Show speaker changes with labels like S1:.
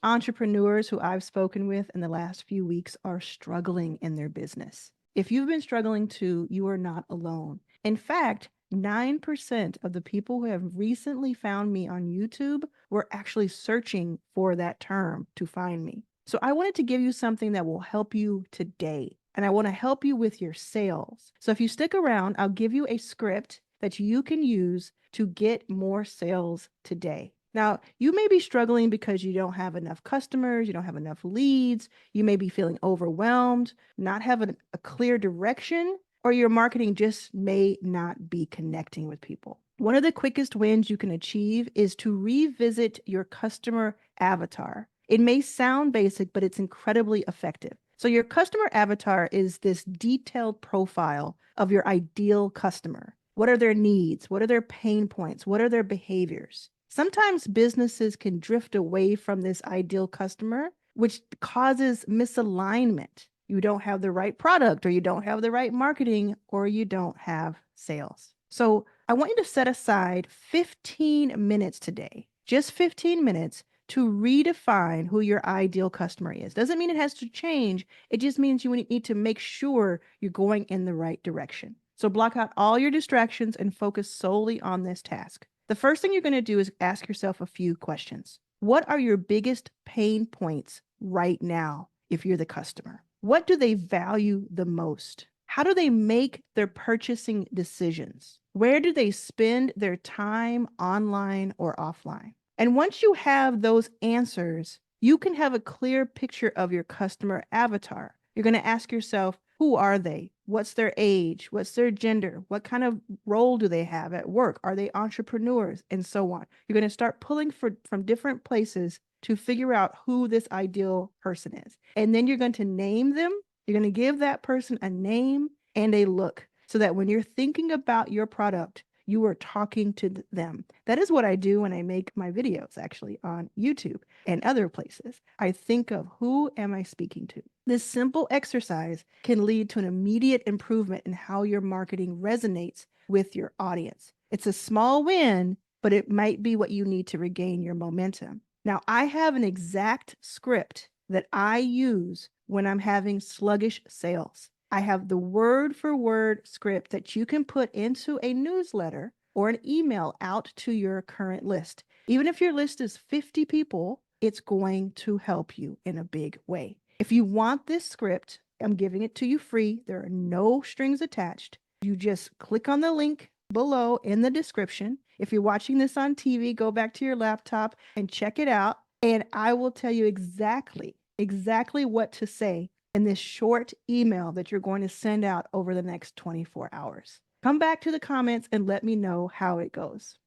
S1: entrepreneurs who I've spoken with in the last few weeks are struggling in their business. If you've been struggling too, you are not alone. In fact, 9% of the people who have recently found me on YouTube were actually searching for that term to find me. So I wanted to give you something that will help you today. And I want to help you with your sales. So if you stick around, I'll give you a script that you can use to get more sales today. Now, you may be struggling because you don't have enough customers, you don't have enough leads, you may be feeling overwhelmed, not having a clear direction, or your marketing just may not be connecting with people. One of the quickest wins you can achieve is to revisit your customer avatar. It may sound basic, but it's incredibly effective. So, your customer avatar is this detailed profile of your ideal customer. What are their needs? What are their pain points? What are their behaviors? Sometimes businesses can drift away from this ideal customer, which causes misalignment. You don't have the right product, or you don't have the right marketing, or you don't have sales. So I want you to set aside 15 minutes today, just 15 minutes, to redefine who your ideal customer is. Doesn't mean it has to change. It just means you need to make sure you're going in the right direction. So block out all your distractions and focus solely on this task. The first thing you're going to do is ask yourself a few questions. What are your biggest pain points right now if you're the customer? What do they value the most? How do they make their purchasing decisions? Where do they spend their time online or offline? And once you have those answers, you can have a clear picture of your customer avatar. You're going to ask yourself, who are they? What's their age? What's their gender? What kind of role do they have at work? Are they entrepreneurs? And so on. You're going to start pulling from different places to figure out who this ideal person is. And then you're going to name them. You're going to give that person a name and a look so that when you're thinking about your product, you are talking to them. That is what I do when I make my videos, actually, on YouTube and other places. I think of, who am I speaking to? This simple exercise can lead to an immediate improvement in how your marketing resonates with your audience. It's a small win, but it might be what you need to regain your momentum. Now, I have an exact script that I use when I'm having sluggish sales. I have the word for word script that you can put into a newsletter or an email out to your current list. Even if your list is 50 people, it's going to help you in a big way. If you want this script, I'm giving it to you free. There are no strings attached. You just click on the link below in the description. If you're watching this on TV, go back to your laptop and check it out. And I will tell you exactly what to say in this short email that you're going to send out over the next 24 hours. Come back to the comments and let me know how it goes.